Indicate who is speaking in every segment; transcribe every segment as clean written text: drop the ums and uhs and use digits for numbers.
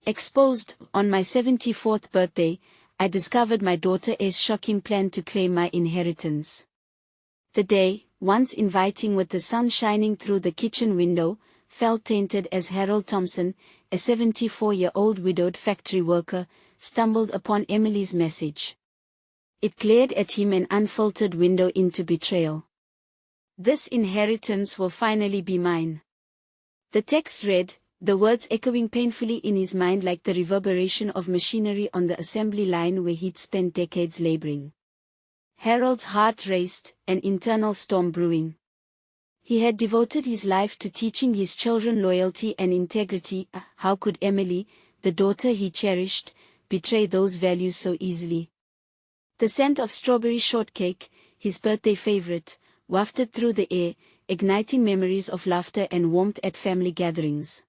Speaker 1: Exposed. On my 74th birthday, I discovered my daughter's shocking plan to claim my inheritance. The day, once inviting with the sun shining through the kitchen window, felt tainted as Harold Thompson, a 74-year-old widowed factory worker, stumbled upon Emily's message. It glared at him, an unfiltered window into betrayal. "This inheritance will finally be mine." The text read, the words echoing painfully in his mind like the reverberation of machinery on the assembly line where he'd spent decades laboring. Harold's heart raced, an internal storm brewing. He had devoted his life to teaching his children loyalty and integrity. How could Emily, the daughter he cherished, betray those values so easily? The scent of strawberry shortcake, his birthday favorite, wafted through the air, igniting memories of laughter and warmth at family gatherings.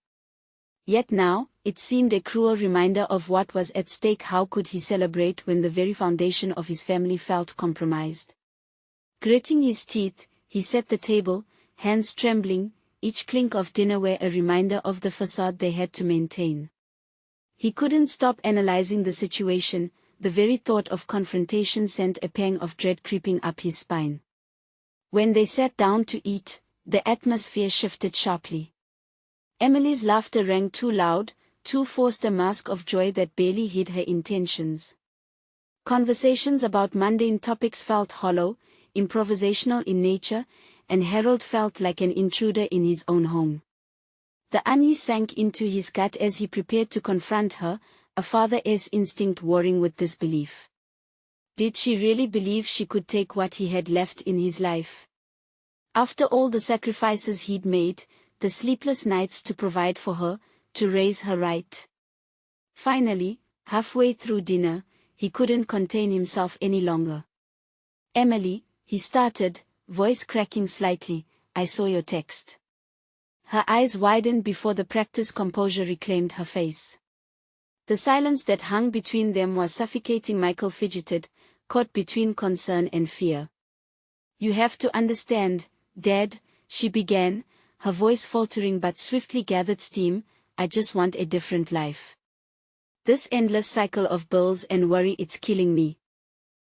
Speaker 1: Yet now, it seemed a cruel reminder of what was at stake. How could he celebrate when the very foundation of his family felt compromised? Gritting his teeth, he set the table, hands trembling, each clink of dinnerware a reminder of the facade they had to maintain. He couldn't stop analyzing the situation. The very thought of confrontation sent a pang of dread creeping up his spine. When they sat down to eat, the atmosphere shifted sharply. Emily's laughter rang too loud, too forced, a mask of joy that barely hid her intentions. Conversations about mundane topics felt hollow, improvisational in nature, and Harold felt like an intruder in his own home. The unease sank into his gut as he prepared to confront her, a father's instinct warring with disbelief. Did she really believe she could take what he had left in his life? After all the sacrifices he'd made, the sleepless nights to provide for her, to raise her right. Finally, halfway through dinner, he couldn't contain himself any longer. "Emily," he started, voice cracking slightly, "I saw your text." Her eyes widened before the practiced composure reclaimed her face. The silence that hung between them was suffocating. Michael fidgeted, caught between concern and fear. "You have to understand, Dad," she began, her voice faltering but swiftly gathered steam, "I just want a different life. This endless cycle of bills and worry, it's killing me."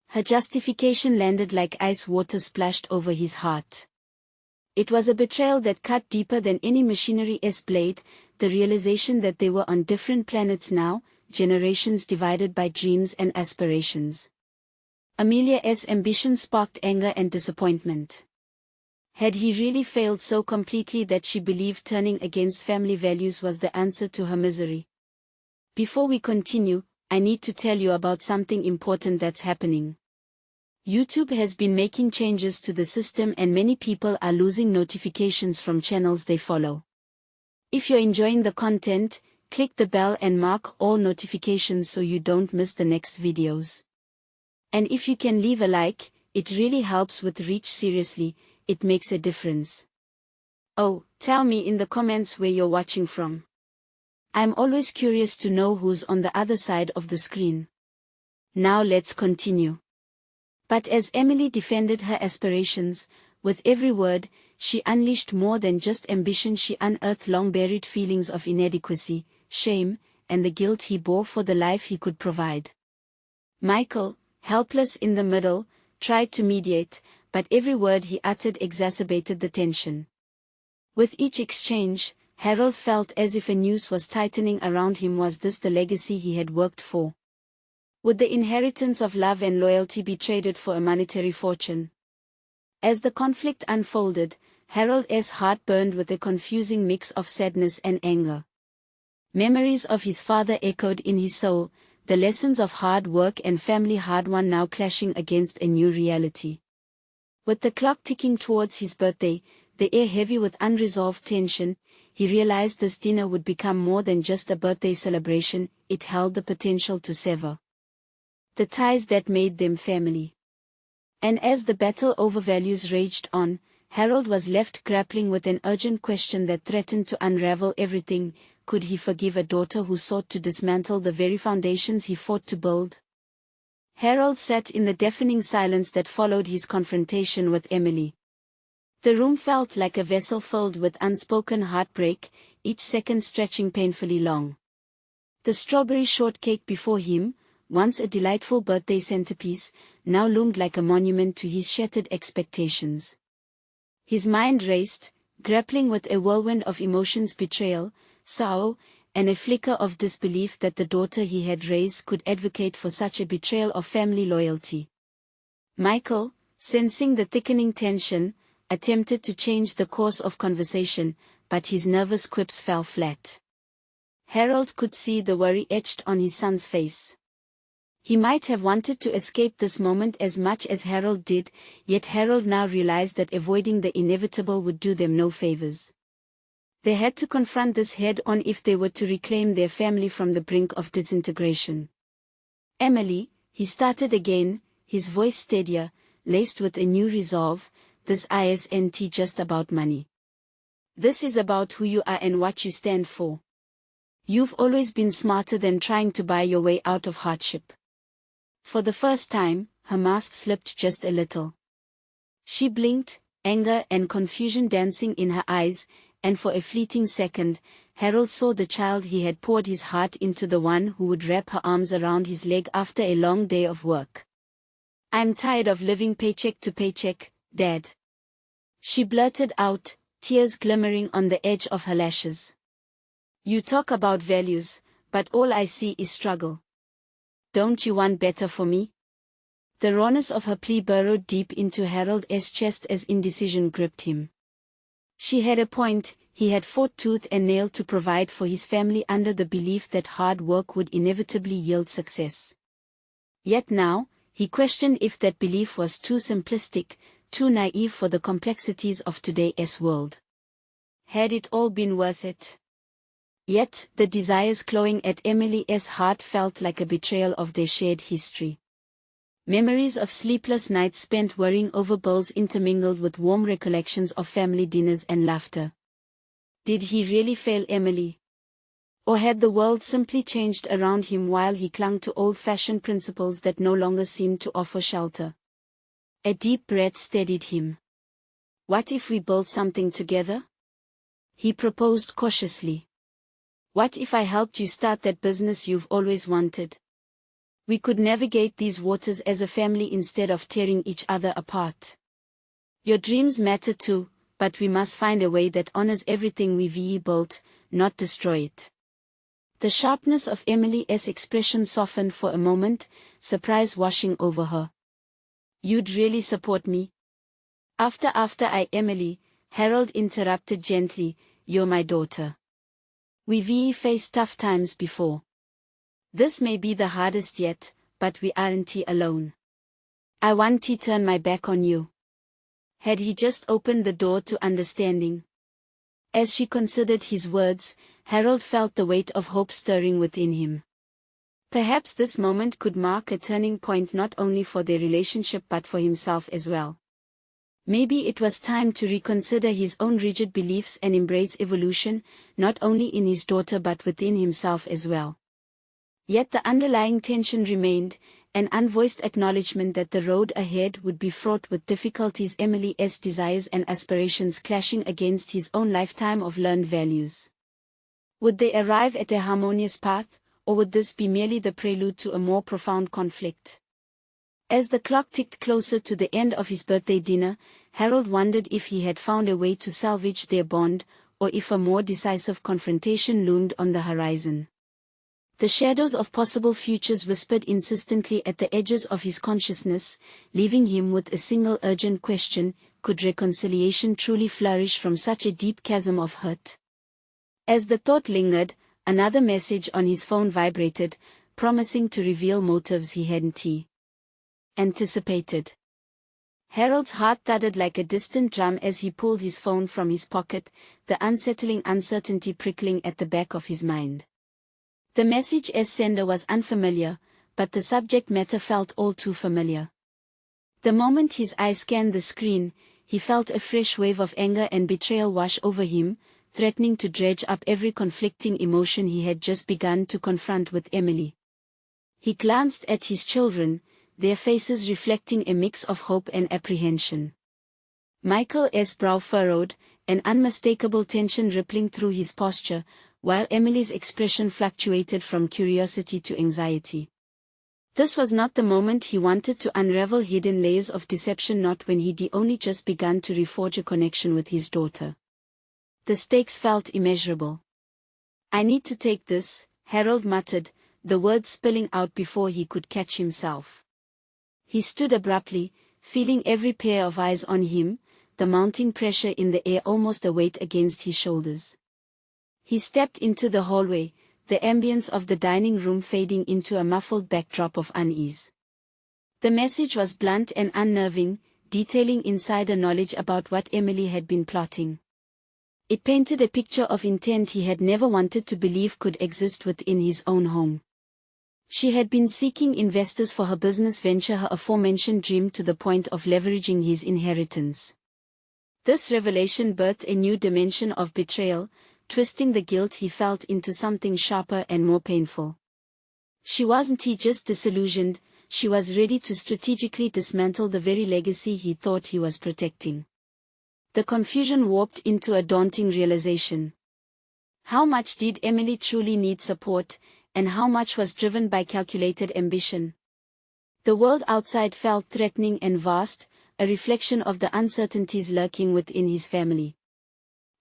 Speaker 1: Her justification landed like ice water splashed over his heart. It was a betrayal that cut deeper than any machinery's blade, the realization that they were on different planets now, generations divided by dreams and aspirations. Amelia's ambition sparked anger and disappointment. Had he really failed so completely that she believed turning against family values was the answer to her misery? Before we continue, I need to tell you about something important that's happening. YouTube has been making changes to the system and many people are losing notifications from channels they follow. If you're enjoying the content, click the bell and mark all notifications so you don't miss the next videos. And if you can leave a like, it really helps with reach. Seriously, it makes a difference. Oh, tell me in the comments where you're watching from. I'm always curious to know who's on the other side of the screen. Now let's continue. But as Emily defended her aspirations, with every word, she unleashed more than just ambition. She unearthed long-buried feelings of inadequacy, shame, and the guilt he bore for the life he could provide. Michael, helpless in the middle, tried to mediate, but every word he uttered exacerbated the tension. With each exchange, Harold felt as if a noose was tightening around him. Was this the legacy he had worked for? Would the inheritance of love and loyalty be traded for a monetary fortune? As the conflict unfolded, Harold's heart burned with a confusing mix of sadness and anger. Memories of his father echoed in his soul, the lessons of hard work and family hard-won now clashing against a new reality. With the clock ticking towards his birthday, the air heavy with unresolved tension, he realized this dinner would become more than just a birthday celebration. It held the potential to sever the ties that made them family. And as the battle over values raged on, Harold was left grappling with an urgent question that threatened to unravel everything. Could he forgive a daughter who sought to dismantle the very foundations he fought to build? Harold sat in the deafening silence that followed his confrontation with Emily. The room felt like a vessel filled with unspoken heartbreak, each second stretching painfully long. The strawberry shortcake before him, once a delightful birthday centerpiece, now loomed like a monument to his shattered expectations. His mind raced, grappling with a whirlwind of emotions: betrayal, sorrow, and a flicker of disbelief that the daughter he had raised could advocate for such a betrayal of family loyalty. Michael, sensing the thickening tension, attempted to change the course of conversation, but his nervous quips fell flat. Harold could see the worry etched on his son's face. He might have wanted to escape this moment as much as Harold did, yet Harold now realized that avoiding the inevitable would do them no favors. They had to confront this head-on if they were to reclaim their family from the brink of disintegration. "Emily," he started again, his voice steadier, laced with a new resolve, "this isn't just about money. This is about who you are and what you stand for. You've always been smarter than trying to buy your way out of hardship." For the first time, her mask slipped just a little. She blinked, anger and confusion dancing in her eyes, and for a fleeting second, Harold saw the child he had poured his heart into, the one who would wrap her arms around his leg after a long day of work. "I'm tired of living paycheck to paycheck, Dad," she blurted out, tears glimmering on the edge of her lashes. "You talk about values, but all I see is struggle. Don't you want better for me?" The rawness of her plea burrowed deep into Harold's chest as indecision gripped him. She had a point. He had fought tooth and nail to provide for his family under the belief that hard work would inevitably yield success. Yet now, he questioned if that belief was too simplistic, too naive for the complexities of today's world. Had it all been worth it? Yet, the desires clawing at Emily's heart felt like a betrayal of their shared history. Memories of sleepless nights spent worrying over bills intermingled with warm recollections of family dinners and laughter. Did he really fail Emily? Or had the world simply changed around him while he clung to old-fashioned principles that no longer seemed to offer shelter? A deep breath steadied him. "What if we build something together?" he proposed cautiously. "What if I helped you start that business you've always wanted? We could navigate these waters as a family instead of tearing each other apart. Your dreams matter too, but we must find a way that honors everything we've built, not destroy it." The sharpness of Emily's expression softened for a moment, surprise washing over her. "You'd really support me?" After I Emily," Harold interrupted gently, "you're my daughter. We've faced tough times before. This may be the hardest yet, but we aren't alone. I won't turn my back on you." Had he just opened the door to understanding? As she considered his words, Harold felt the weight of hope stirring within him. Perhaps this moment could mark a turning point not only for their relationship but for himself as well. Maybe it was time to reconsider his own rigid beliefs and embrace evolution, not only in his daughter but within himself as well. Yet the underlying tension remained, an unvoiced acknowledgement that the road ahead would be fraught with difficulties, Emily's desires and aspirations clashing against his own lifetime of learned values. Would they arrive at a harmonious path, or would this be merely the prelude to a more profound conflict? As the clock ticked closer to the end of his birthday dinner, Harold wondered if he had found a way to salvage their bond, or if a more decisive confrontation loomed on the horizon. The shadows of possible futures whispered insistently at the edges of his consciousness, leaving him with a single urgent question: could reconciliation truly flourish from such a deep chasm of hurt? As the thought lingered, another message on his phone vibrated, promising to reveal motives he hadn't anticipated. Harold's heart thudded like a distant drum as he pulled his phone from his pocket, the unsettling uncertainty prickling at the back of his mind. The message's sender was unfamiliar, but the subject matter felt all too familiar. The moment his eye scanned the screen, he felt a fresh wave of anger and betrayal wash over him, threatening to dredge up every conflicting emotion he had just begun to confront with Emily. He glanced at his children, their faces reflecting a mix of hope and apprehension. Michael's brow furrowed, an unmistakable tension rippling through his posture, while Emily's expression fluctuated from curiosity to anxiety. This was not the moment he wanted to unravel hidden layers of deception, not when he'd only just begun to reforge a connection with his daughter. The stakes felt immeasurable. "I need to take this," Harold muttered, the words spilling out before he could catch himself. He stood abruptly, feeling every pair of eyes on him, the mounting pressure in the air almost a weight against his shoulders. He stepped into the hallway, the ambience of the dining room fading into a muffled backdrop of unease. The message was blunt and unnerving, detailing insider knowledge about what Emily had been plotting. It painted a picture of intent he had never wanted to believe could exist within his own home. She had been seeking investors for her business venture, her aforementioned dream, to the point of leveraging his inheritance. This revelation birthed a new dimension of betrayal, twisting the guilt he felt into something sharper and more painful. She wasn't just disillusioned, she was ready to strategically dismantle the very legacy he thought he was protecting. The confusion warped into a daunting realization. How much did Emily truly need support, and how much was driven by calculated ambition? The world outside felt threatening and vast, a reflection of the uncertainties lurking within his family.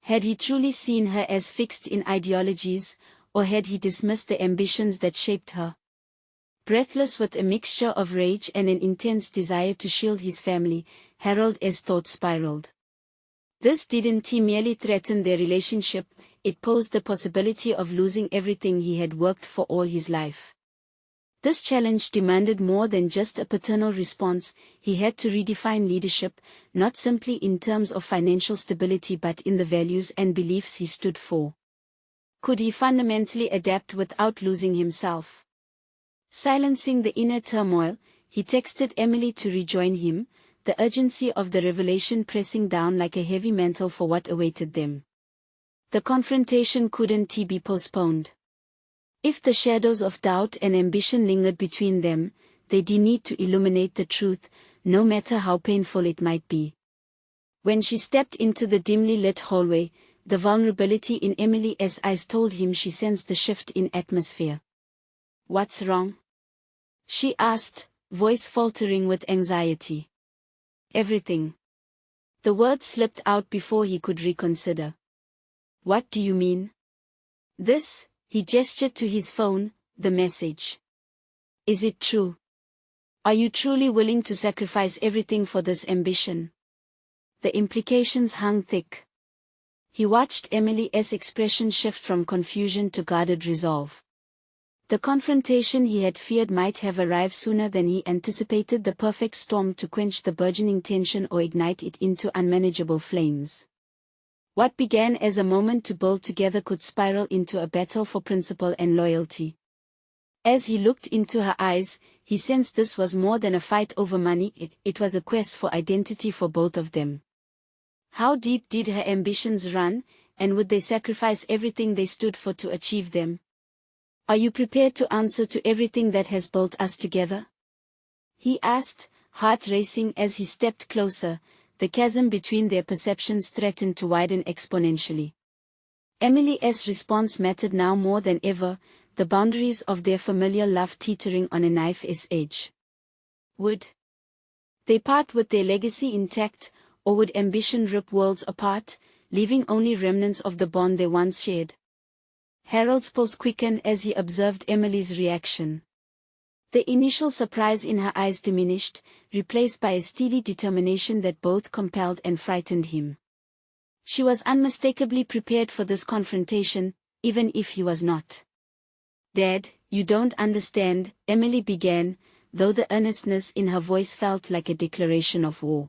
Speaker 1: Had he truly seen her as fixed in ideologies, or had he dismissed the ambitions that shaped her? Breathless with a mixture of rage and an intense desire to shield his family, Harold's thoughts spiraled. This didn't merely threaten their relationship, it posed the possibility of losing everything he had worked for all his life. This challenge demanded more than just a paternal response. He had to redefine leadership, not simply in terms of financial stability but in the values and beliefs he stood for. Could he fundamentally adapt without losing himself? Silencing the inner turmoil, he texted Emily to rejoin him, the urgency of the revelation pressing down like a heavy mantle for what awaited them. The confrontation couldn't be postponed. If the shadows of doubt and ambition lingered between them, they'd need to illuminate the truth, no matter how painful it might be. When she stepped into the dimly lit hallway, the vulnerability in Emily's eyes told him she sensed the shift in atmosphere. "What's wrong?" she asked, voice faltering with anxiety. "Everything." The words slipped out before he could reconsider. "What do you mean?" "This," he gestured to his phone, "the message. Is it true? Are you truly willing to sacrifice everything for this ambition?" The implications hung thick. He watched Emily's expression shift from confusion to guarded resolve. The confrontation he had feared might have arrived sooner than he anticipated, the perfect storm to quench the burgeoning tension or ignite it into unmanageable flames. What began as a moment to build together could spiral into a battle for principle and loyalty. As he looked into her eyes, he sensed this was more than a fight over money, it was a quest for identity for both of them. How deep did her ambitions run, and would they sacrifice everything they stood for to achieve them? "Are you prepared to answer to everything that has built us together?" he asked, heart racing as he stepped closer. The chasm between their perceptions threatened to widen exponentially. Emily's response mattered now more than ever, the boundaries of their familial love teetering on a knife's edge. Would they part with their legacy intact, or would ambition rip worlds apart, leaving only remnants of the bond they once shared? Harold's pulse quickened as he observed Emily's reaction. The initial surprise in her eyes diminished, replaced by a steely determination that both compelled and frightened him. She was unmistakably prepared for this confrontation, even if he was not. "Dad, you don't understand," Emily began, though the earnestness in her voice felt like a declaration of war.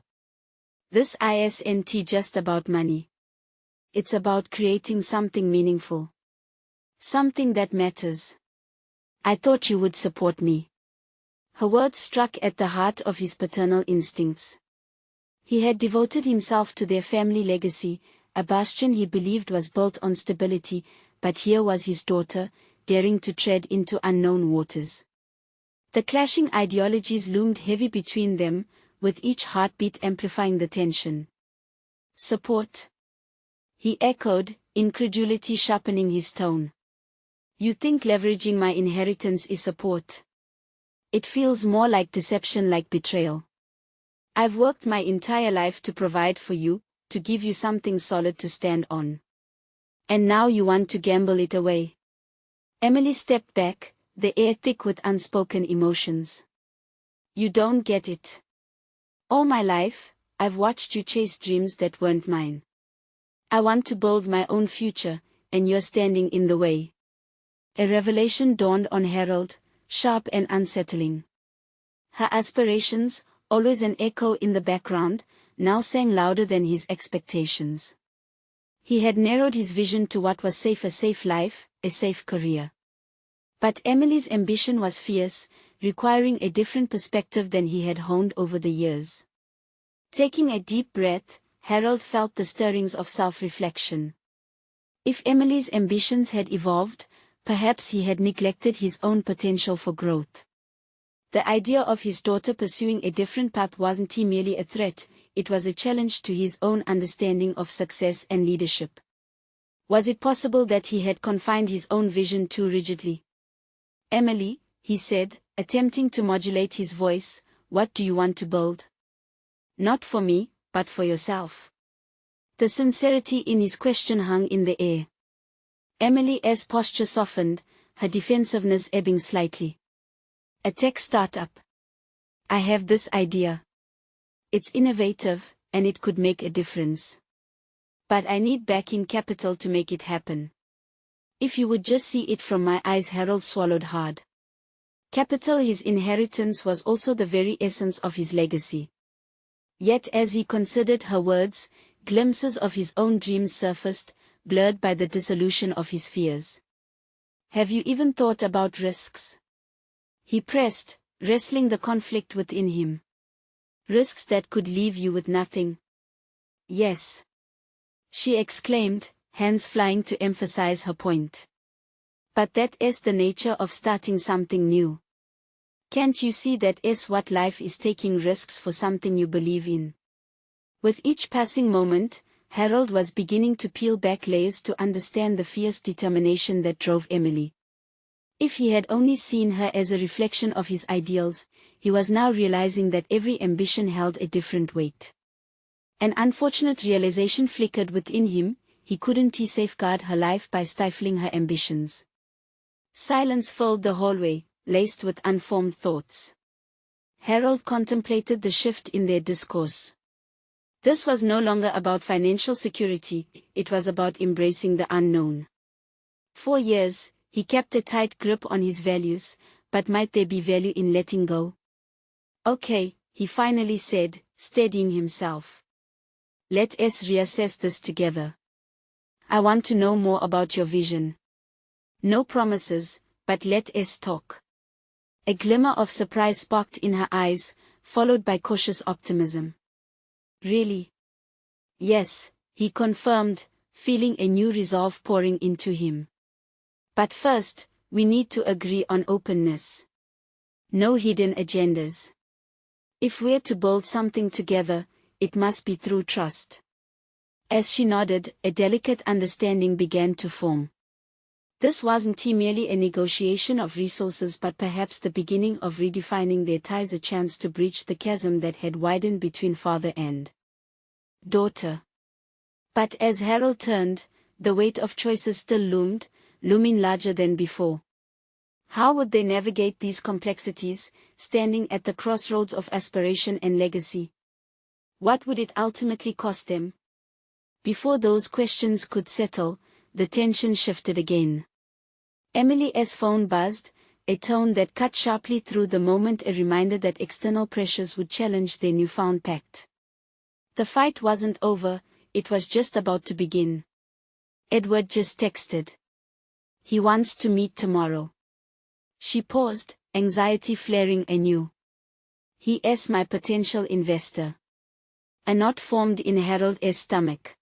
Speaker 1: "This isn't just about money. It's about creating something meaningful. Something that matters. I thought you would support me." Her words struck at the heart of his paternal instincts. He had devoted himself to their family legacy, a bastion he believed was built on stability, but here was his daughter, daring to tread into unknown waters. The clashing ideologies loomed heavy between them, with each heartbeat amplifying the tension. "Support?" he echoed, incredulity sharpening his tone. You think leveraging my inheritance is support? It feels more like deception, like betrayal. I've worked my entire life to provide for you, to give you something solid to stand on. And now you want to gamble it away. Emily stepped back, the air thick with unspoken emotions. You don't get it. All my life, I've watched you chase dreams that weren't mine. I want to build my own future, and you're standing in the way. A revelation dawned on Harold, sharp and unsettling. Her aspirations, always an echo in the background, now sang louder than his expectations. He had narrowed his vision to what was safe: a safe life, a safe career. But Emily's ambition was fierce, requiring a different perspective than he had honed over the years. Taking a deep breath, Harold felt the stirrings of self-reflection. If Emily's ambitions had evolved, perhaps he had neglected his own potential for growth. The idea of his daughter pursuing a different path wasn't merely a threat, it was a challenge to his own understanding of success and leadership. Was it possible that he had confined his own vision too rigidly? Emily, he said, attempting to modulate his voice, what do you want to build? Not for me, but for yourself. The sincerity in his question hung in the air. Emily's posture softened, her defensiveness ebbing slightly. A tech startup. I have this idea. It's innovative, and it could make a difference. But I need backing capital to make it happen. If you would just see it from my eyes. Harold swallowed hard. Capital, his inheritance, was also the very essence of his legacy. Yet as he considered her words, glimpses of his own dreams surfaced, blurred by the dissolution of his fears. Have you even thought about risks? He pressed, wrestling the conflict within him. Risks that could leave you with nothing. Yes. She exclaimed, hands flying to emphasize her point. But that is the nature of starting something new. Can't you see that is what life is: taking risks for something you believe in? With each passing moment, Harold was beginning to peel back layers to understand the fierce determination that drove Emily. If he had only seen her as a reflection of his ideals, he was now realizing that every ambition held a different weight. An unfortunate realization flickered within him: he couldn't safeguard her life by stifling her ambitions. Silence filled the hallway, laced with unformed thoughts. Harold contemplated the shift in their discourse. This was no longer about financial security, it was about embracing the unknown. For years, he kept a tight grip on his values, but might there be value in letting go? Okay, he finally said, steadying himself. Let us reassess this together. I want to know more about your vision. No promises, but let us talk. A glimmer of surprise sparked in her eyes, followed by cautious optimism. Really? Yes, he confirmed, feeling a new resolve pouring into him. But first, we need to agree on openness. No hidden agendas. If we're to build something together, it must be through trust. As she nodded, a delicate understanding began to form. This wasn't merely a negotiation of resources, but perhaps the beginning of redefining their ties, a chance to breach the chasm that had widened between father and daughter. But as Harold turned, the weight of choices still loomed, looming larger than before. How would they navigate these complexities, standing at the crossroads of aspiration and legacy? What would it ultimately cost them? Before those questions could settle, the tension shifted again. Emily's phone buzzed, a tone that cut sharply through the moment, a reminder that external pressures would challenge their newfound pact. The fight wasn't over, it was just about to begin. Edward just texted. He wants to meet tomorrow. She paused, anxiety flaring anew. He is my potential investor. A knot formed in Harold's stomach.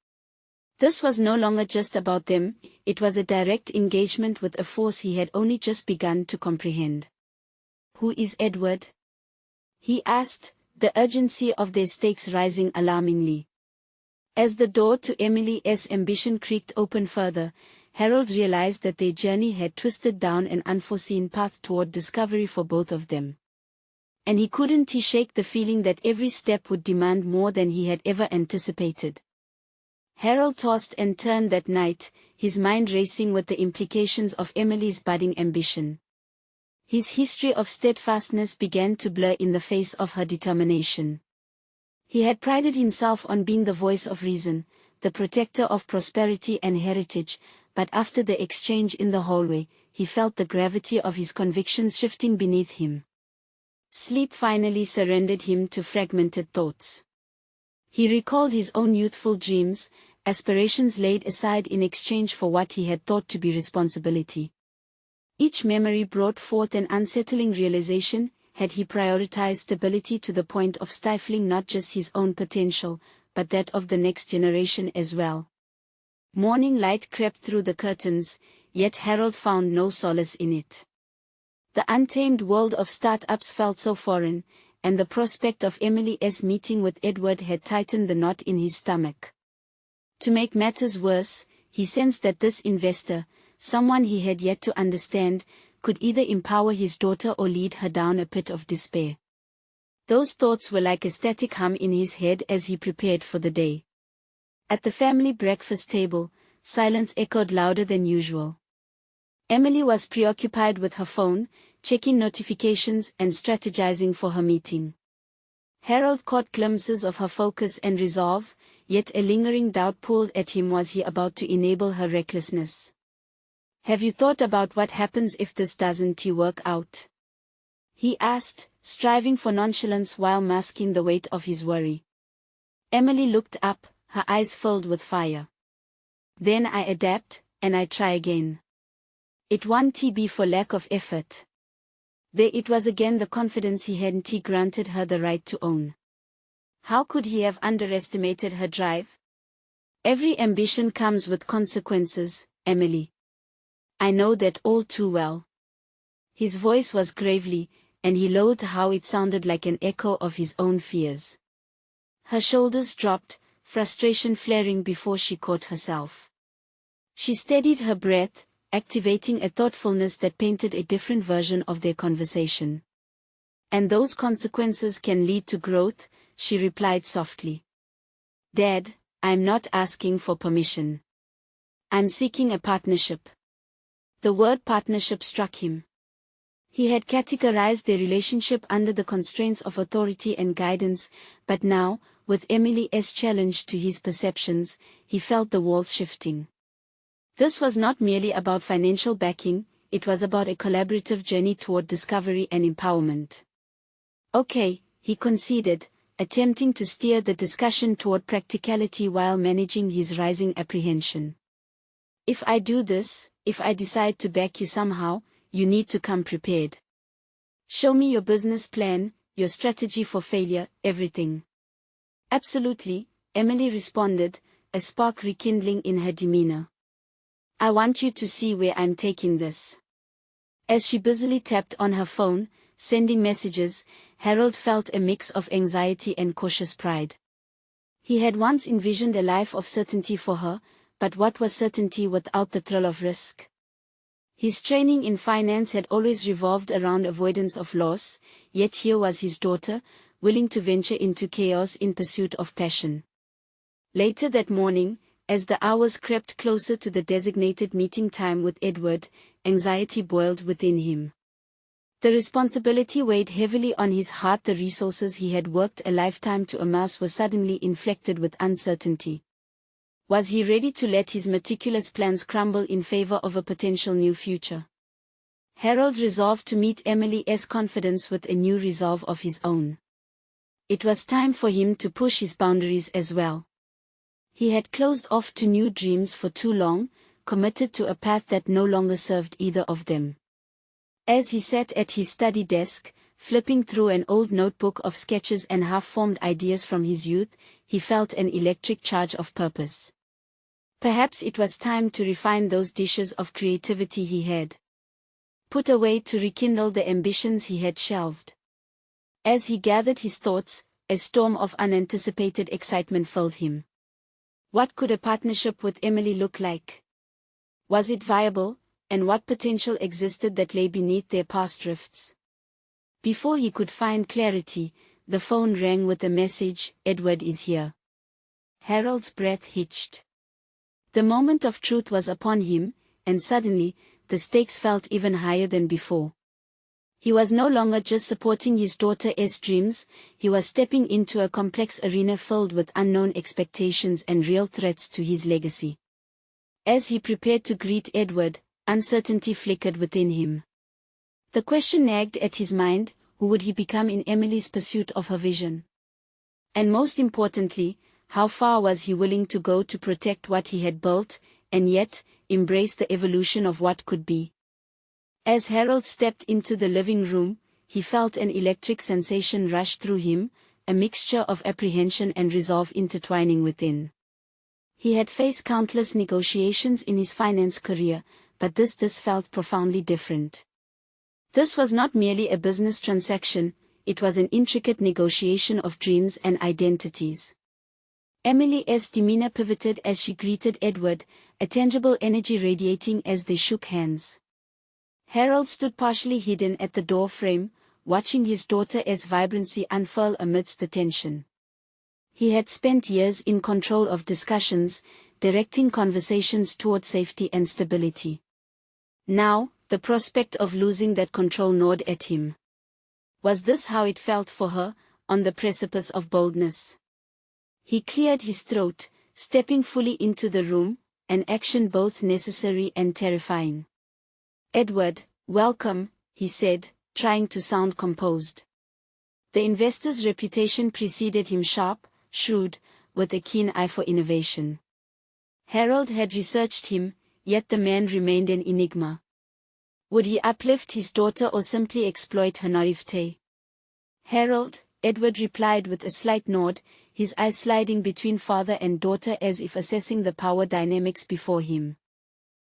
Speaker 1: This was no longer just about them, it was a direct engagement with a force he had only just begun to comprehend. Who is Edward? He asked, the urgency of their stakes rising alarmingly. As the door to Emily's ambition creaked open further, Harold realized that their journey had twisted down an unforeseen path toward discovery for both of them. And he couldn't shake the feeling that every step would demand more than he had ever anticipated. Harold tossed and turned that night, his mind racing with the implications of Emily's budding ambition. His history of steadfastness began to blur in the face of her determination. He had prided himself on being the voice of reason, the protector of prosperity and heritage, but after the exchange in the hallway, he felt the gravity of his convictions shifting beneath him. Sleep finally surrendered him to fragmented thoughts. He recalled his own youthful dreams, aspirations laid aside in exchange for what he had thought to be responsibility. Each memory brought forth an unsettling realization: had he prioritized stability to the point of stifling not just his own potential, but that of the next generation as well? Morning light crept through the curtains, yet Harold found no solace in it. The untamed world of startups felt so foreign, and the prospect of Emily's meeting with Edward had tightened the knot in his stomach. To make matters worse, he sensed that this investor, someone he had yet to understand, could either empower his daughter or lead her down a pit of despair. Those thoughts were like a static hum in his head as he prepared for the day. At the family breakfast table, silence echoed louder than usual. Emily was preoccupied with her phone, checking notifications and strategizing for her meeting. Harold caught glimpses of her focus and resolve, yet a lingering doubt pulled at him: was he about to enable her recklessness? "Have you thought about what happens if this doesn't work out?" he asked, striving for nonchalance while masking the weight of his worry. Emily looked up, her eyes filled with fire. "Then I adapt, and I try again. It won't be for lack of effort." There it was again, the confidence he hadn't granted her the right to own. How could he have underestimated her drive? "Every ambition comes with consequences, Emily. I know that all too well." His voice was gravely, and he loathed how it sounded like an echo of his own fears. Her shoulders dropped, frustration flaring before she caught herself. She steadied her breath, activating a thoughtfulness that painted a different version of their conversation. "And those consequences can lead to growth," she replied softly. "Dad, I'm not asking for permission. I'm seeking a partnership." The word partnership struck him. He had categorized their relationship under the constraints of authority and guidance, but now, with Emily's challenge to his perceptions, he felt the walls shifting. This was not merely about financial backing, it was about a collaborative journey toward discovery and empowerment. "Okay," he conceded, attempting to steer the discussion toward practicality while managing his rising apprehension. "If I do this, if I decide to back you somehow, you need to come prepared. Show me your business plan, your strategy for failure, everything." "Absolutely," Emily responded, a spark rekindling in her demeanor. "I want you to see where I'm taking this." As she busily tapped on her phone, sending messages, Harold felt a mix of anxiety and cautious pride. He had once envisioned a life of certainty for her, but what was certainty without the thrill of risk? His training in finance had always revolved around avoidance of loss, yet here was his daughter, willing to venture into chaos in pursuit of passion. Later that morning, as the hours crept closer to the designated meeting time with Edward, anxiety boiled within him. The responsibility weighed heavily on his heart. The resources he had worked a lifetime to amass were suddenly inflected with uncertainty. Was he ready to let his meticulous plans crumble in favor of a potential new future? Harold resolved to meet Emily's confidence with a new resolve of his own. It was time for him to push his boundaries as well. He had closed off to new dreams for too long, committed to a path that no longer served either of them. As he sat at his study desk, flipping through an old notebook of sketches and half-formed ideas from his youth, he felt an electric charge of purpose. Perhaps it was time to refine those dishes of creativity he had put away, to rekindle the ambitions he had shelved. As he gathered his thoughts, a storm of unanticipated excitement filled him. What could a partnership with Emily look like? Was it viable, and what potential existed that lay beneath their past rifts? Before he could find clarity, the phone rang with a message, "Edward is here." Harold's breath hitched. The moment of truth was upon him, and suddenly, the stakes felt even higher than before. He was no longer just supporting his daughter's dreams, he was stepping into a complex arena filled with unknown expectations and real threats to his legacy. As he prepared to greet Edward, uncertainty flickered within him. The question nagged at his mind, who would he become in Emily's pursuit of her vision? And most importantly, how far was he willing to go to protect what he had built, and yet, embrace the evolution of what could be? As Harold stepped into the living room, he felt an electric sensation rush through him, a mixture of apprehension and resolve intertwining within. He had faced countless negotiations in his finance career, but this felt profoundly different. This was not merely a business transaction, it was an intricate negotiation of dreams and identities. Emily's demeanor pivoted as she greeted Edward, a tangible energy radiating as they shook hands. Harold stood partially hidden at the door frame, watching his daughter's vibrancy unfurl amidst the tension. He had spent years in control of discussions, directing conversations toward safety and stability. Now, the prospect of losing that control gnawed at him. Was this how it felt for her, on the precipice of boldness? He cleared his throat, stepping fully into the room, an action both necessary and terrifying. "Edward, welcome," he said, trying to sound composed. The investor's reputation preceded him, sharp, shrewd, with a keen eye for innovation. Harold had researched him, yet the man remained an enigma. Would he uplift his daughter or simply exploit her naivete? "Harold," Edward replied with a slight nod, his eyes sliding between father and daughter as if assessing the power dynamics before him.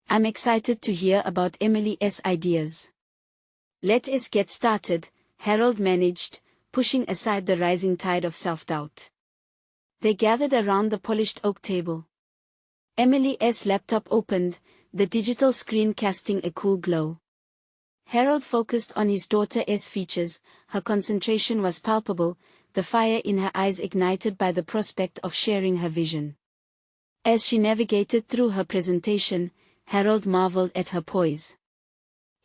Speaker 1: "I'm excited to hear about Emily's ideas." "Let us get started," Harold managed, pushing aside the rising tide of self-doubt. They gathered around the polished oak table. Emily's laptop opened, the digital screen casting a cool glow. Harold focused on his daughter's features, her concentration was palpable, the fire in her eyes ignited by the prospect of sharing her vision. As she navigated through her presentation, Harold marveled at her poise.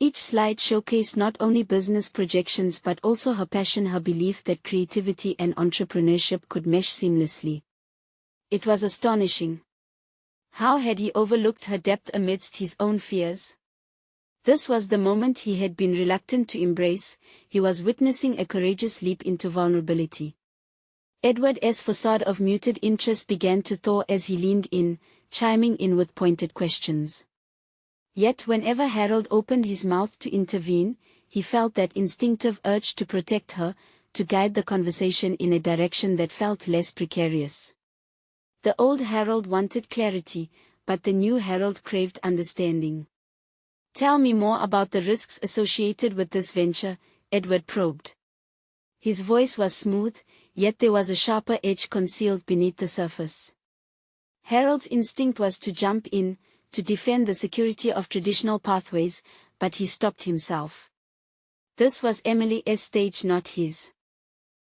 Speaker 1: Each slide showcased not only business projections but also her passion, her belief that creativity and entrepreneurship could mesh seamlessly. It was astonishing. How had he overlooked her depth amidst his own fears? This was the moment he had been reluctant to embrace, he was witnessing a courageous leap into vulnerability. Edward's facade of muted interest began to thaw as he leaned in, chiming in with pointed questions. Yet whenever Harold opened his mouth to intervene, he felt that instinctive urge to protect her, to guide the conversation in a direction that felt less precarious. The old Harold wanted clarity, but the new Harold craved understanding. "Tell me more about the risks associated with this venture," Edward probed. His voice was smooth, yet there was a sharper edge concealed beneath the surface. Harold's instinct was to jump in, to defend the security of traditional pathways, but he stopped himself. This was Emily's stage, not his.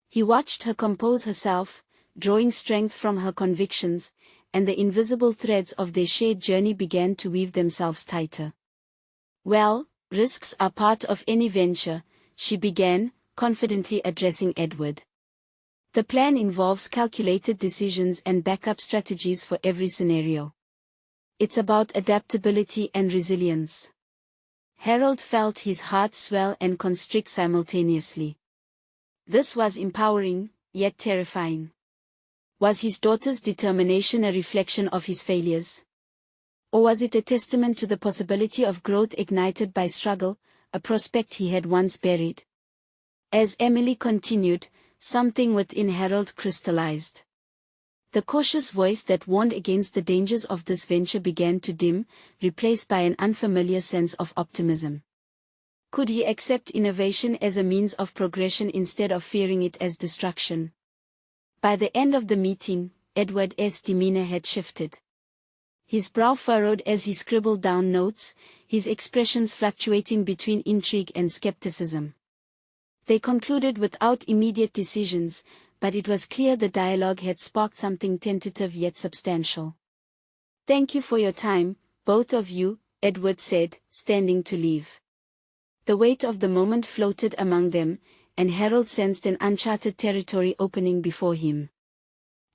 Speaker 1: He watched her compose herself, drawing strength from her convictions, and the invisible threads of their shared journey began to weave themselves tighter. "Well, risks are part of any venture," she began, confidently addressing Edward. "The plan involves calculated decisions and backup strategies for every scenario. It's about adaptability and resilience." Harold felt his heart swell and constrict simultaneously. This was empowering, yet terrifying. Was his daughter's determination a reflection of his failures? Or was it a testament to the possibility of growth ignited by struggle, a prospect he had once buried? As Emily continued, something within Harold crystallized. The cautious voice that warned against the dangers of this venture began to dim, replaced by an unfamiliar sense of optimism. Could he accept innovation as a means of progression instead of fearing it as destruction? By the end of the meeting, Edward's demeanor had shifted. His brow furrowed as he scribbled down notes, his expressions fluctuating between intrigue and skepticism. They concluded without immediate decisions, but it was clear the dialogue had sparked something tentative yet substantial. "Thank you for your time, both of you," Edward said, standing to leave. The weight of the moment floated among them, and Harold sensed an uncharted territory opening before him.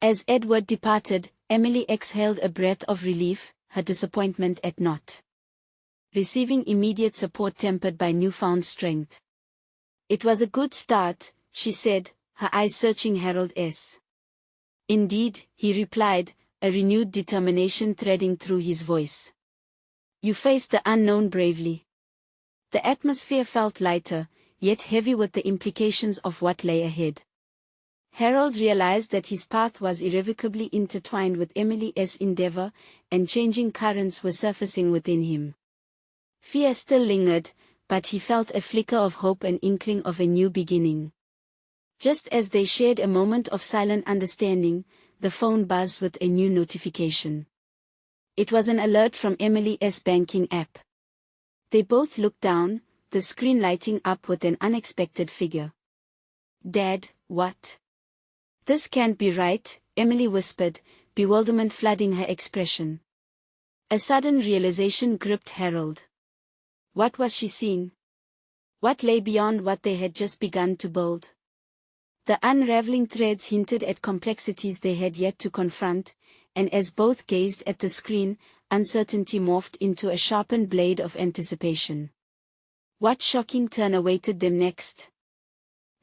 Speaker 1: As Edward departed, Emily exhaled a breath of relief, her disappointment at not receiving immediate support tempered by newfound strength. "It was a good start," she said, her eyes searching Harold's. "Indeed," he replied, a renewed determination threading through his voice. "You faced the unknown bravely." The atmosphere felt lighter, yet heavy with the implications of what lay ahead. Harold realized that his path was irrevocably intertwined with Emily's endeavor, and changing currents were surfacing within him. Fear still lingered, but he felt a flicker of hope and inkling of a new beginning. Just as they shared a moment of silent understanding, the phone buzzed with a new notification. It was an alert from Emily's banking app. They both looked down, the screen lighting up with an unexpected figure. "Dad, what? This can't be right," Emily whispered, bewilderment flooding her expression. A sudden realization gripped Harold. What was she seeing? What lay beyond what they had just begun to build? The unraveling threads hinted at complexities they had yet to confront, and as both gazed at the screen, uncertainty morphed into a sharpened blade of anticipation. What shocking turn awaited them next?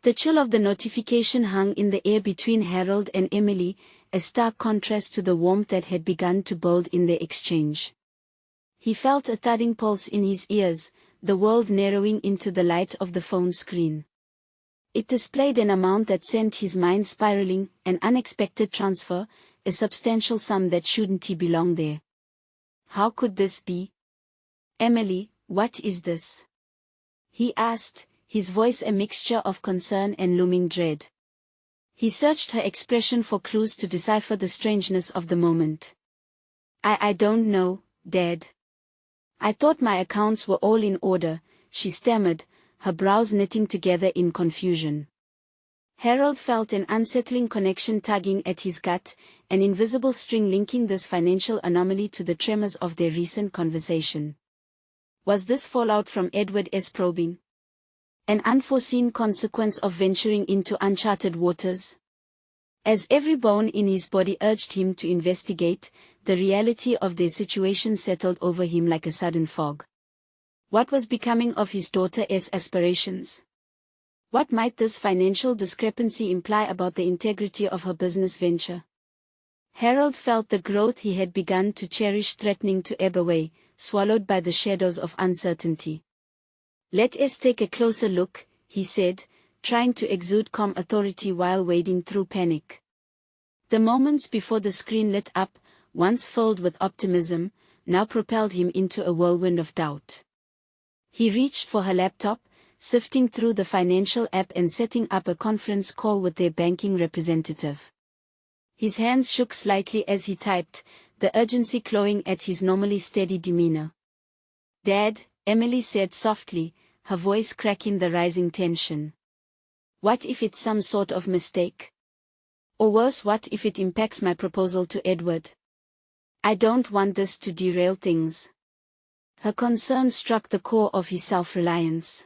Speaker 1: The chill of the notification hung in the air between Harold and Emily, a stark contrast to the warmth that had begun to build in their exchange. He felt a thudding pulse in his ears, the world narrowing into the light of the phone screen. It displayed an amount that sent his mind spiraling, an unexpected transfer, a substantial sum that shouldn't belong there. How could this be? "Emily, what is this?" he asked, his voice a mixture of concern and looming dread. He searched her expression for clues to decipher the strangeness of the moment. I don't know, Dad. I thought my accounts were all in order," she stammered, her brows knitting together in confusion. Harold felt an unsettling connection tugging at his gut, an invisible string linking this financial anomaly to the tremors of their recent conversation. Was this fallout from Edward's probing? An unforeseen consequence of venturing into uncharted waters? As every bone in his body urged him to investigate, the reality of their situation settled over him like a sudden fog. What was becoming of his daughter's aspirations? What might this financial discrepancy imply about the integrity of her business venture? Harold felt the growth he had begun to cherish threatening to ebb away, swallowed by the shadows of uncertainty. "Let us take a closer look," he said, trying to exude calm authority while wading through panic. The moments before the screen lit up, once filled with optimism, now propelled him into a whirlwind of doubt. He reached for her laptop, sifting through the financial app and setting up a conference call with their banking representative. His hands shook slightly as he typed, the urgency clawing at his normally steady demeanor. "Dad," Emily said softly, her voice cracking the rising tension. "What if it's some sort of mistake? Or worse, what if it impacts my proposal to Edward? I don't want this to derail things." Her concern struck the core of his self-reliance.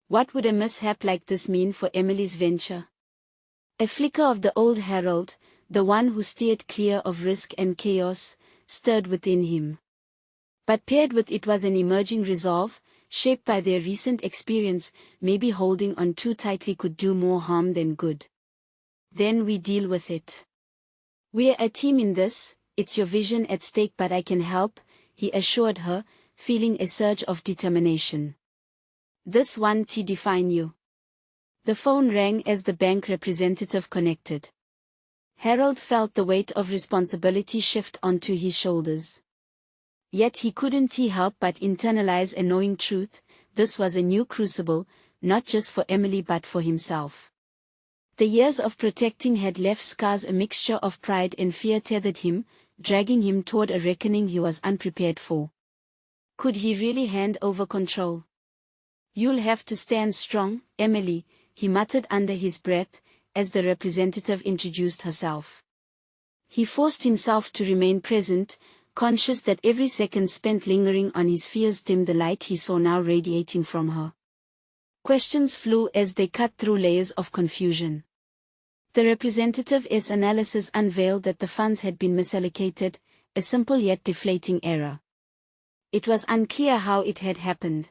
Speaker 1: What would a mishap like this mean for Emily's venture? A flicker of the old Harold, the one who steered clear of risk and chaos, stirred within him. But paired with it was an emerging resolve, shaped by their recent experience, maybe holding on too tightly could do more harm than good. "Then we deal with it. We're a team in this, it's your vision at stake but I can help," he assured her, feeling a surge of determination. "This won't define you." The phone rang as the bank representative connected. Harold felt the weight of responsibility shift onto his shoulders. Yet he couldn't help but internalize a knowing truth, this was a new crucible, not just for Emily but for himself. The years of protecting had left scars. A mixture of pride and fear tethered him, dragging him toward a reckoning he was unprepared for. Could he really hand over control? "You'll have to stand strong, Emily," he muttered under his breath, as the representative introduced herself. He forced himself to remain present, conscious that every second spent lingering on his fears dimmed the light he saw now radiating from her. Questions flew as they cut through layers of confusion. The representative's analysis unveiled that the funds had been misallocated, a simple yet deflating error. It was unclear how it had happened.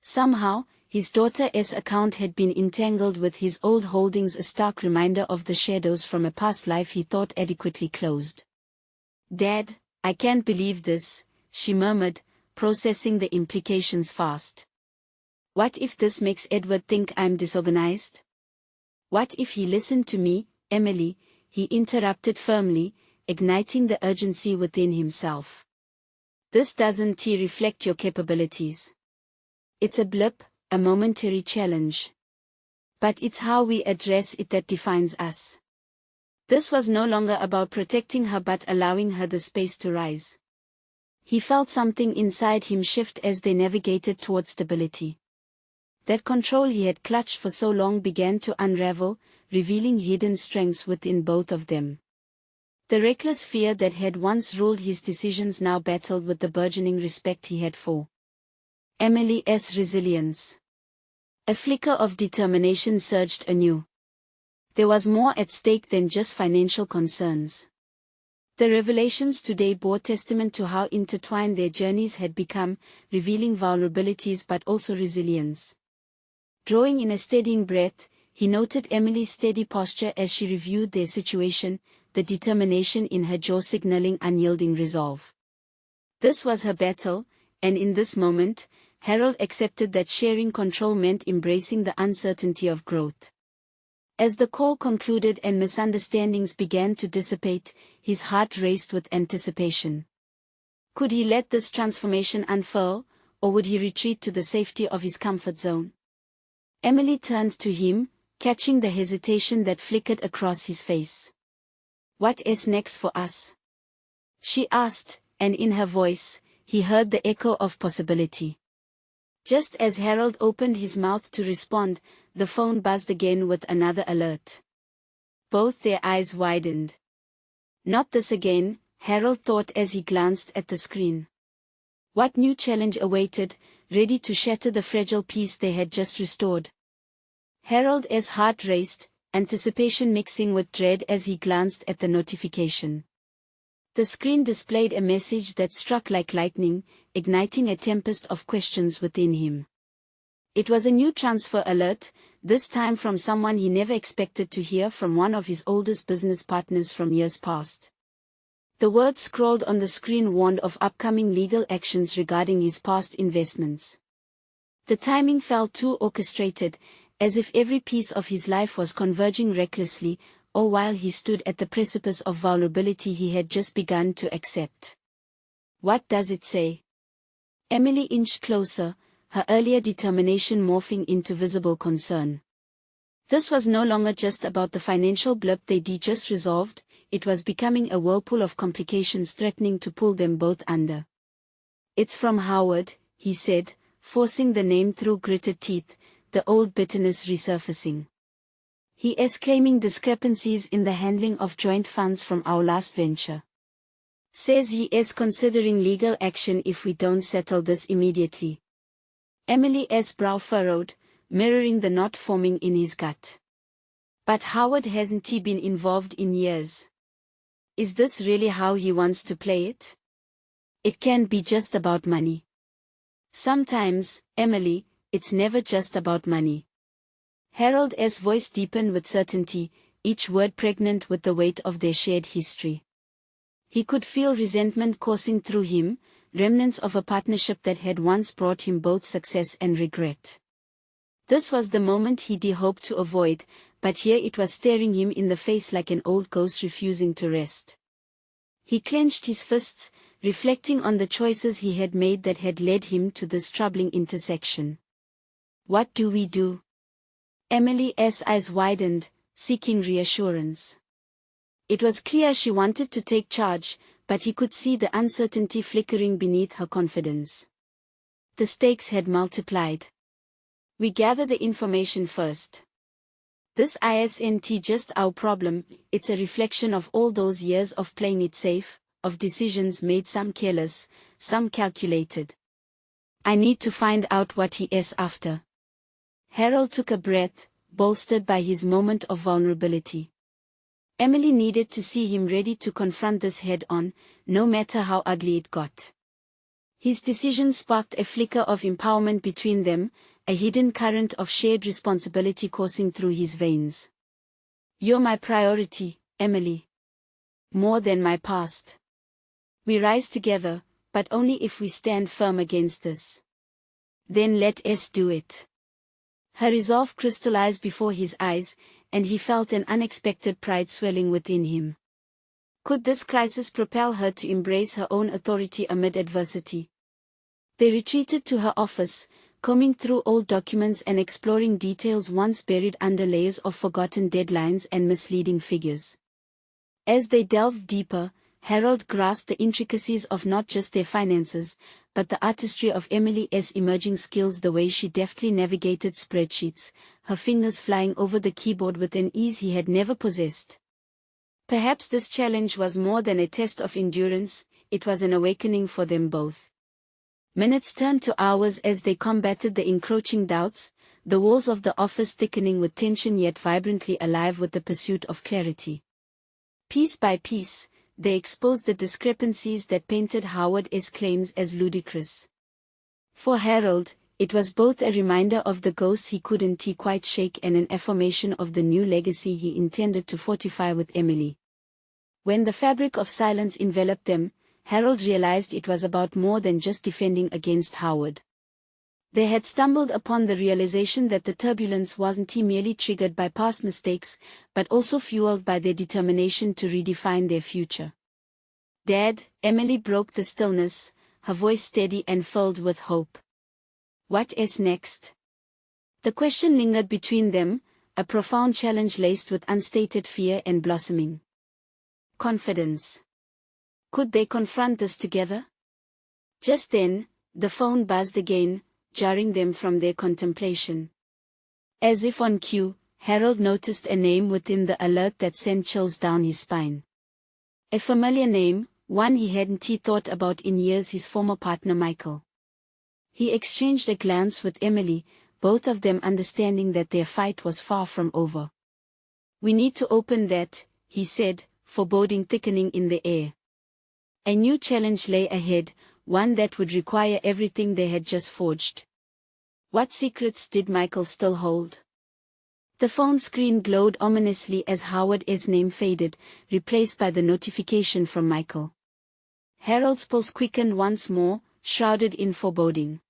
Speaker 1: Somehow, his daughter's account had been entangled with his old holdings, a stark reminder of the shadows from a past life he thought adequately closed. "Dad, I can't believe this," she murmured, processing the implications fast. "What if this makes Edward think I'm disorganized? What if he listened to me, Emily?" he interrupted firmly, igniting the urgency within himself. "This doesn't reflect your capabilities. It's a blip, a momentary challenge. But it's how we address it that defines us." This was no longer about protecting her but allowing her the space to rise. He felt something inside him shift as they navigated towards stability. That control he had clutched for so long began to unravel, revealing hidden strengths within both of them. The reckless fear that had once ruled his decisions now battled with the burgeoning respect he had for Emily's resilience. A flicker of determination surged anew. There was more at stake than just financial concerns. The revelations today bore testament to how intertwined their journeys had become, revealing vulnerabilities but also resilience. Drawing in a steadying breath, he noted Emily's steady posture as she reviewed their situation, the determination in her jaw signaling unyielding resolve. This was her battle, and in this moment, Harold accepted that sharing control meant embracing the uncertainty of growth. As the call concluded and misunderstandings began to dissipate, his heart raced with anticipation. Could he let this transformation unfurl, or would he retreat to the safety of his comfort zone? Emily turned to him, catching the hesitation that flickered across his face. "What's next for us?" she asked, and in her voice, he heard the echo of possibility. Just as Harold opened his mouth to respond, the phone buzzed again with another alert. Both their eyes widened. Not this again, Harold thought as he glanced at the screen. What new challenge awaited, ready to shatter the fragile peace they had just restored? Harold's heart raced, anticipation mixing with dread as he glanced at the notification. The screen displayed a message that struck like lightning, igniting a tempest of questions within him. It was a new transfer alert, this time from someone he never expected to hear from, one of his oldest business partners from years past. The words scrawled on the screen warned of upcoming legal actions regarding his past investments. The timing felt too orchestrated, as if every piece of his life was converging recklessly, all while he stood at the precipice of vulnerability he had just begun to accept. "What does it say?" Emily inched closer, her earlier determination morphing into visible concern. This was no longer just about the financial blip they'd just resolved, it was becoming a whirlpool of complications threatening to pull them both under. "It's from Howard," he said, forcing the name through gritted teeth, the old bitterness resurfacing. "He is claiming discrepancies in the handling of joint funds from our last venture. Says he is considering legal action if we don't settle this immediately." Emily's brow furrowed, mirroring the knot forming in his gut. "But Howard hasn't he been involved in years? Is this really how he wants to play it? It can't be just about money." "Sometimes, Emily, it's never just about money." Harold's voice deepened with certainty, each word pregnant with the weight of their shared history. He could feel resentment coursing through him, remnants of a partnership that had once brought him both success and regret. This was the moment he'd hoped to avoid, but here it was staring him in the face like an old ghost refusing to rest. He clenched his fists, reflecting on the choices he had made that had led him to this troubling intersection. "What do we do?" Emily's eyes widened, seeking reassurance. It was clear she wanted to take charge, but he could see the uncertainty flickering beneath her confidence. The stakes had multiplied. We gather the information first. This isn't just our problem, it's a reflection of all those years of playing it safe, of decisions made, some careless, some calculated. I need to find out what he is after. Harold took a breath, bolstered by his moment of vulnerability. Emily needed to see him ready to confront this head-on, no matter how ugly it got. His decision sparked a flicker of empowerment between them, a hidden current of shared responsibility coursing through his veins. You're my priority, Emily. More than my past. We rise together, but only if we stand firm against this. Then let us do it. Her resolve crystallized before his eyes, and he felt an unexpected pride swelling within him. Could this crisis propel her to embrace her own authority amid adversity? They retreated to her office, combing through old documents and exploring details once buried under layers of forgotten deadlines and misleading figures. As they delved deeper, Harold grasped the intricacies of not just their finances, but the artistry of Emily's emerging skills, the way she deftly navigated spreadsheets, her fingers flying over the keyboard with an ease he had never possessed. Perhaps this challenge was more than a test of endurance, it was an awakening for them both. Minutes turned to hours as they combated the encroaching doubts, the walls of the office thickening with tension yet vibrantly alive with the pursuit of clarity. Piece by piece, they exposed the discrepancies that painted Howard's claims as ludicrous. For Harold, it was both a reminder of the ghosts he couldn't quite shake and an affirmation of the new legacy he intended to fortify with Emily. When the fabric of silence enveloped them, Harold realized it was about more than just defending against Howard. They had stumbled upon the realization that the turbulence wasn't merely triggered by past mistakes, but also fueled by their determination to redefine their future. "Dad," Emily broke the stillness, her voice steady and filled with hope. "What is next?" The question lingered between them, a profound challenge laced with unstated fear and blossoming confidence. Could they confront this together? Just then, the phone buzzed again, jarring them from their contemplation. As if on cue, Harold noticed a name within the alert that sent chills down his spine. A familiar name, one he hadn't thought about in years, his former partner Michael. He exchanged a glance with Emily, both of them understanding that their fight was far from over. "We need to open that," he said, foreboding thickening in the air. A new challenge lay ahead, one that would require everything they had just forged. What secrets did Michael still hold? The phone screen glowed ominously as Howard's name faded, replaced by the notification from Michael. Harold's pulse quickened once more, shrouded in foreboding.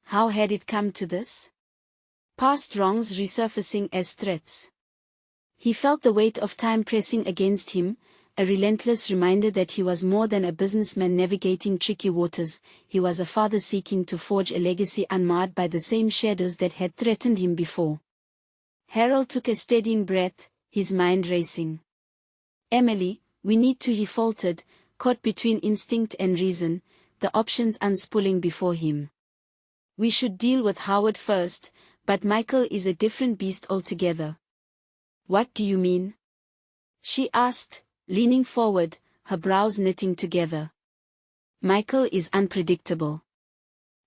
Speaker 1: How had it come to this? Past wrongs resurfacing as threats. He felt the weight of time pressing against him, a relentless reminder that he was more than a businessman navigating tricky waters, he was a father seeking to forge a legacy unmarred by the same shadows that had threatened him before. Harold took a steadying breath, his mind racing. "Emily, we need to," he faltered, caught between instinct and reason, the options unspooling before him. "We should deal with Howard first, but Michael is a different beast altogether." "What do you mean?" she asked, leaning forward, her brows knitting together. "Michael is unpredictable.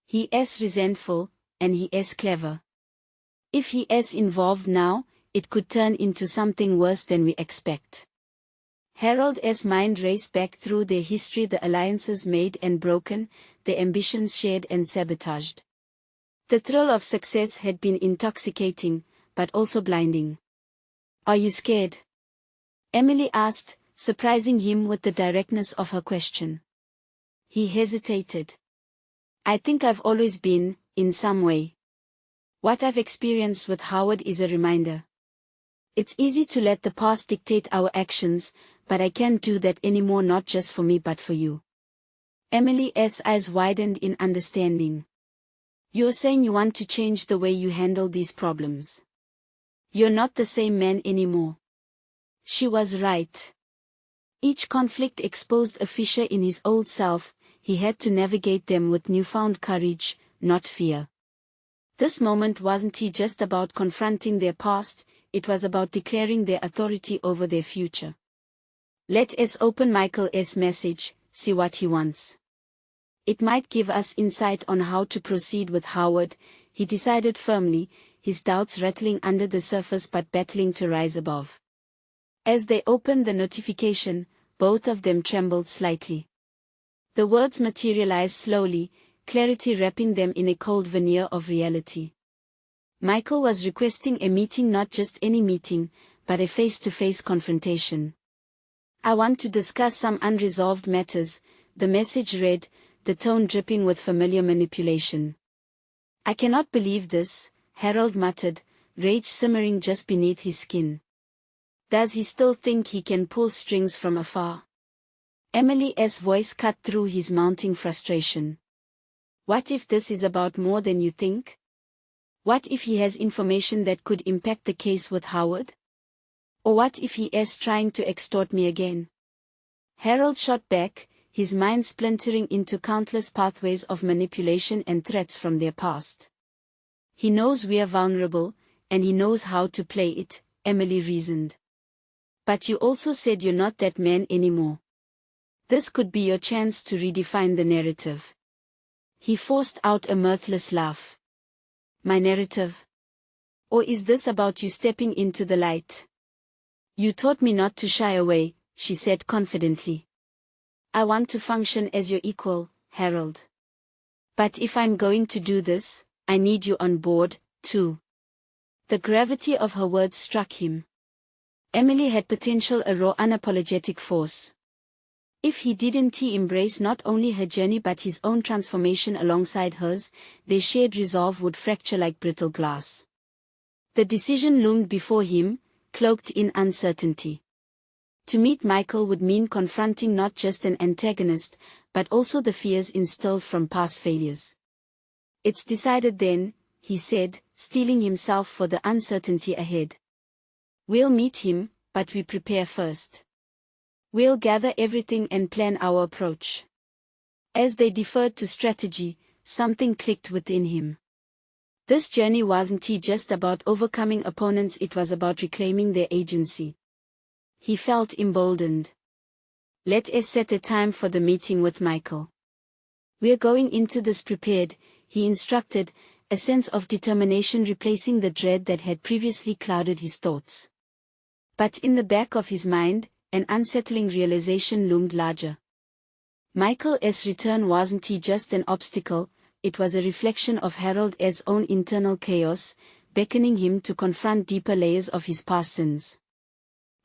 Speaker 1: He is resentful, and he is clever. If he is involved now, it could turn into something worse than we expect." Harold's mind raced back through their history, the alliances made and broken, the ambitions shared and sabotaged. The thrill of success had been intoxicating, but also blinding. "Are you scared?" Emily asked, surprising him with the directness of her question. He hesitated. "I think I've always been, in some way. What I've experienced with Howard is a reminder. It's easy to let the past dictate our actions, but I can't do that anymore, not just for me but for you." Emily's eyes widened in understanding. "You're saying you want to change the way you handle these problems?" You're not the same man anymore. She was right. Each conflict exposed a fissure in his old self. He had to navigate them with newfound courage, not fear. This moment wasn't just about confronting their past, it was about declaring their authority over their future. Let us open Michael's message, see what he wants. It might give us insight on how to proceed with Howard, he decided firmly, his doubts rattling under the surface but battling to rise above. As they opened the notification, both of them trembled slightly. The words materialized slowly, clarity wrapping them in a cold veneer of reality. Michael was requesting a meeting, not just any meeting, but a face-to-face confrontation. I want to discuss some unresolved matters, the message read, the tone dripping with familiar manipulation. I cannot believe this, Harold muttered, rage simmering just beneath his skin. Does he still think he can pull strings from afar? Emily's voice cut through his mounting frustration. What if this is about more than you think? What if he has information that could impact the case with Howard? Or what if he is trying to extort me again? Harold shot back, his mind splintering into countless pathways of manipulation and threats from their past. He knows we are vulnerable, and he knows how to play it, Emily reasoned. But you also said you're not that man anymore. This could be your chance to redefine the narrative. He forced out a mirthless laugh. My narrative? Or is this about you stepping into the light? You taught me not to shy away, she said confidently. I want to function as your equal, Harold. But if I'm going to do this, I need you on board, too. The gravity of her words struck him. Emily had potential, a raw, unapologetic force. If he didn't embrace not only her journey but his own transformation alongside hers, their shared resolve would fracture like brittle glass. The decision loomed before him, cloaked in uncertainty. To meet Michael would mean confronting not just an antagonist, but also the fears instilled from past failures. It's decided then, he said, steeling himself for the uncertainty ahead. We'll meet him, but we prepare first. We'll gather everything and plan our approach. As they deferred to strategy, something clicked within him. This journey wasn't just about overcoming opponents, it was about reclaiming their agency. He felt emboldened. Let us set a time for the meeting with Michael. We're going into this prepared, he instructed, a sense of determination replacing the dread that had previously clouded his thoughts. But in the back of his mind, an unsettling realization loomed larger. Michael's return wasn't just an obstacle, it was a reflection of Harold's own internal chaos, beckoning him to confront deeper layers of his past sins.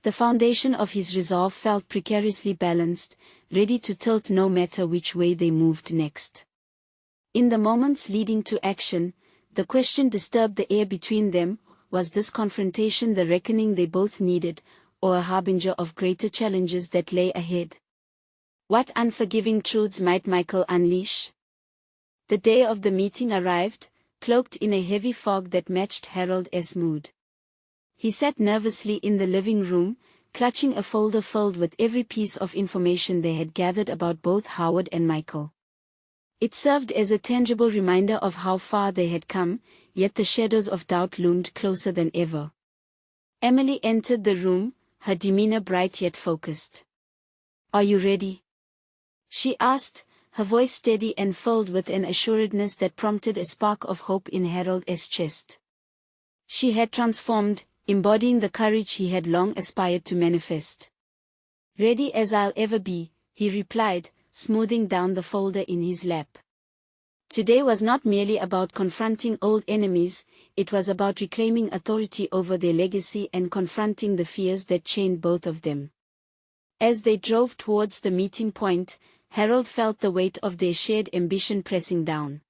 Speaker 1: The foundation of his resolve felt precariously balanced, ready to tilt no matter which way they moved next. In the moments leading to action, the question disturbed the air between them: was this confrontation the reckoning they both needed, or a harbinger of greater challenges that lay ahead? What unforgiving truths might Michael unleash? The day of the meeting arrived, cloaked in a heavy fog that matched Harold's mood. He sat nervously in the living room, clutching a folder filled with every piece of information they had gathered about both Howard and Michael. It served as a tangible reminder of how far they had come, yet the shadows of doubt loomed closer than ever. Emily entered the room, her demeanor bright yet focused. Are you ready? She asked, her voice steady and filled with an assuredness that prompted a spark of hope in Harold's chest. She had transformed, embodying the courage he had long aspired to manifest. Ready as I'll ever be, he replied, smoothing down the folder in his lap. Today was not merely about confronting old enemies, it was about reclaiming authority over their legacy and confronting the fears that chained both of them. As they drove towards the meeting point, Harold felt the weight of their shared ambition pressing down.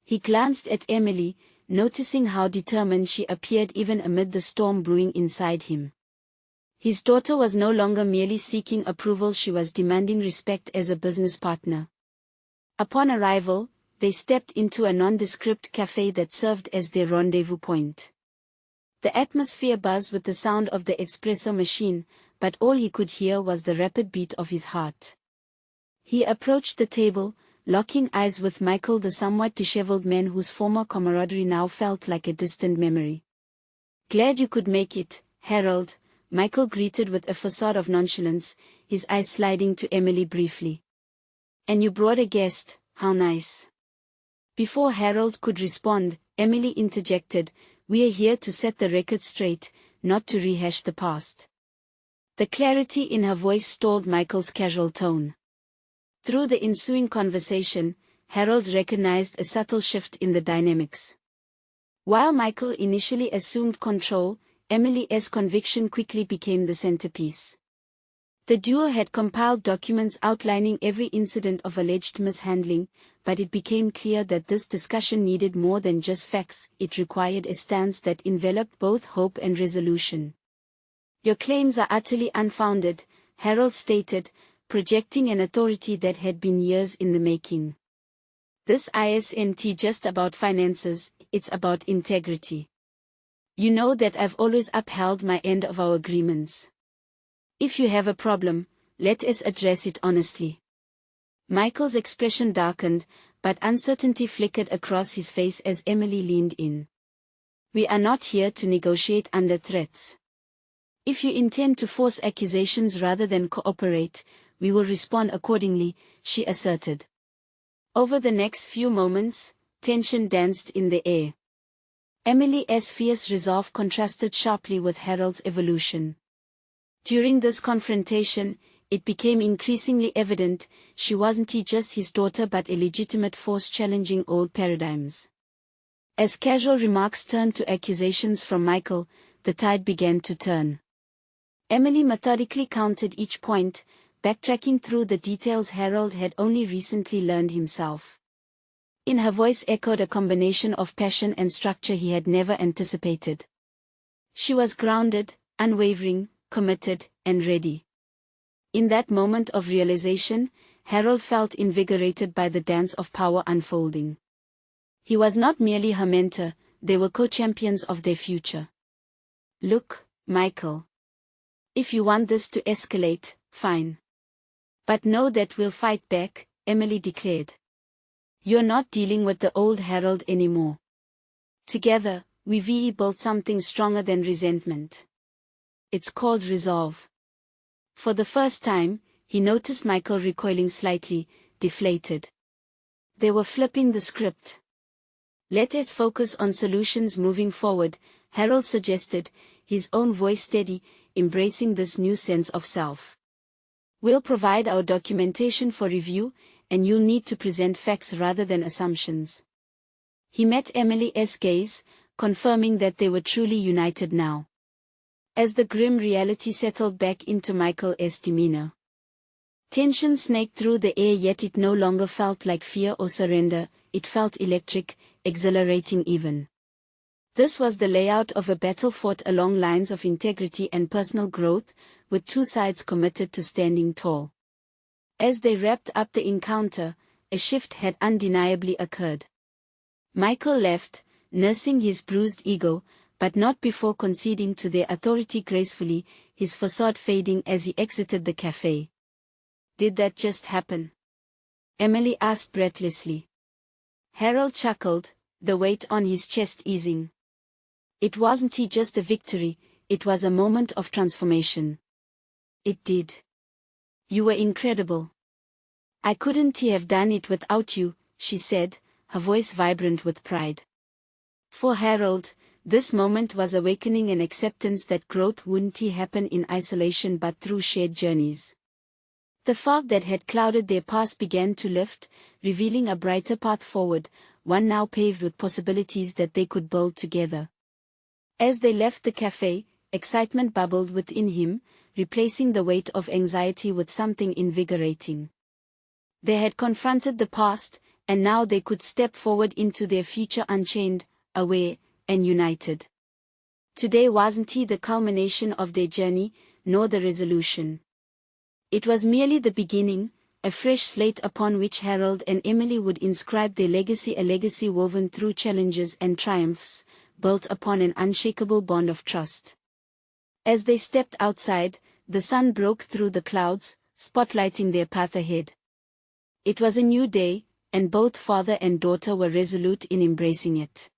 Speaker 1: He glanced at Emily, noticing how determined she appeared even amid the storm brewing inside him. His daughter was no longer merely seeking approval, she was demanding respect as a business partner. Upon arrival, they stepped into a nondescript cafe that served as their rendezvous point. The atmosphere buzzed with the sound of the espresso machine, but all he could hear was the rapid beat of his heart. He approached the table, locking eyes with Michael, the somewhat disheveled man whose former camaraderie now felt like a distant memory. "Glad you could make it, Harold," Michael greeted with a facade of nonchalance, his eyes sliding to Emily briefly. "And you brought a guest, how nice." Before Harold could respond, Emily interjected, "We're here to set the record straight, not to rehash the past." The clarity in her voice stalled Michael's casual tone. Through the ensuing conversation, Harold recognized a subtle shift in the dynamics. While Michael initially assumed control, Emily's conviction quickly became the centerpiece. The duo had compiled documents outlining every incident of alleged mishandling, but it became clear that this discussion needed more than just facts. It required a stance that enveloped both hope and resolution. "Your claims are utterly unfounded," Harold stated, projecting an authority that had been years in the making. "This isn't just about finances, it's about integrity. You know that I've always upheld my end of our agreements. If you have a problem, let us address it honestly." Michael's expression darkened, but uncertainty flickered across his face as Emily leaned in. "We are not here to negotiate under threats. If you intend to force accusations rather than cooperate, we will respond accordingly," she asserted. Over the next few moments, tension danced in the air. Emily's fierce resolve contrasted sharply with Harold's evolution. During this confrontation, it became increasingly evident she wasn't just his daughter but a legitimate force challenging old paradigms. As casual remarks turned to accusations from Michael, the tide began to turn. Emily methodically counted each point, backtracking through the details Harold had only recently learned himself. In her voice echoed a combination of passion and structure he had never anticipated. She was grounded, unwavering, committed, and ready. In that moment of realization, Harold felt invigorated by the dance of power unfolding. He was not merely her mentor, they were co-champions of their future. "Look, Michael. If you want this to escalate, fine. But know that we'll fight back," Emily declared. "You're not dealing with the old Harold anymore. Together, we built something stronger than resentment. It's called resolve." For the first time, he noticed Michael recoiling slightly, deflated. They were flipping the script. "Let us focus on solutions moving forward," Harold suggested, his own voice steady, embracing this new sense of self. "We'll provide our documentation for review, and you'll need to present facts rather than assumptions." He met Emily's gaze, confirming that they were truly united now. As the grim reality settled back into Michael's demeanor, tension snaked through the air, yet it no longer felt like fear or surrender, it felt electric, exhilarating even. This was the layout of a battle fought along lines of integrity and personal growth, with two sides committed to standing tall. As they wrapped up the encounter, a shift had undeniably occurred. Michael left, nursing his bruised ego, but not before conceding to their authority gracefully, his facade fading as he exited the cafe. "Did that just happen?" Emily asked breathlessly. Harold chuckled, the weight on his chest easing. "It wasn't just a victory, it was a moment of transformation." "It did. You were incredible. I couldn't have done it without you," she said, her voice vibrant with pride. For Harold, this moment was awakening an acceptance that growth wouldn't happen in isolation but through shared journeys. The fog that had clouded their past began to lift, revealing a brighter path forward, one now paved with possibilities that they could build together. As they left the cafe, excitement bubbled within him, replacing the weight of anxiety with something invigorating. They had confronted the past, and now they could step forward into their future unchained, aware, and united. Today wasn't the culmination of their journey, nor the resolution. It was merely the beginning, a fresh slate upon which Harold and Emily would inscribe their legacy, a legacy woven through challenges and triumphs, built upon an unshakable bond of trust. As they stepped outside, the sun broke through the clouds, spotlighting their path ahead. It was a new day, and both father and daughter were resolute in embracing it.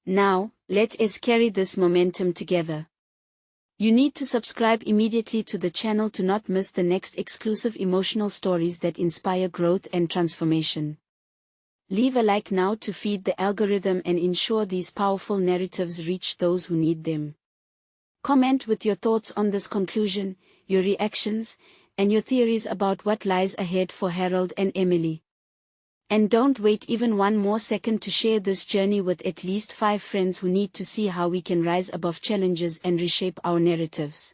Speaker 1: Now, let us carry this momentum together. You need to subscribe immediately to the channel to not miss the next exclusive emotional stories that inspire growth and transformation. Leave a like now to feed the algorithm and ensure these powerful narratives reach those who need them. Comment with your thoughts on this conclusion, your reactions, and your theories about what lies ahead for Harold and Emily. And don't wait even one more second to share this journey with at least 5 friends who need to see how we can rise above challenges and reshape our narratives.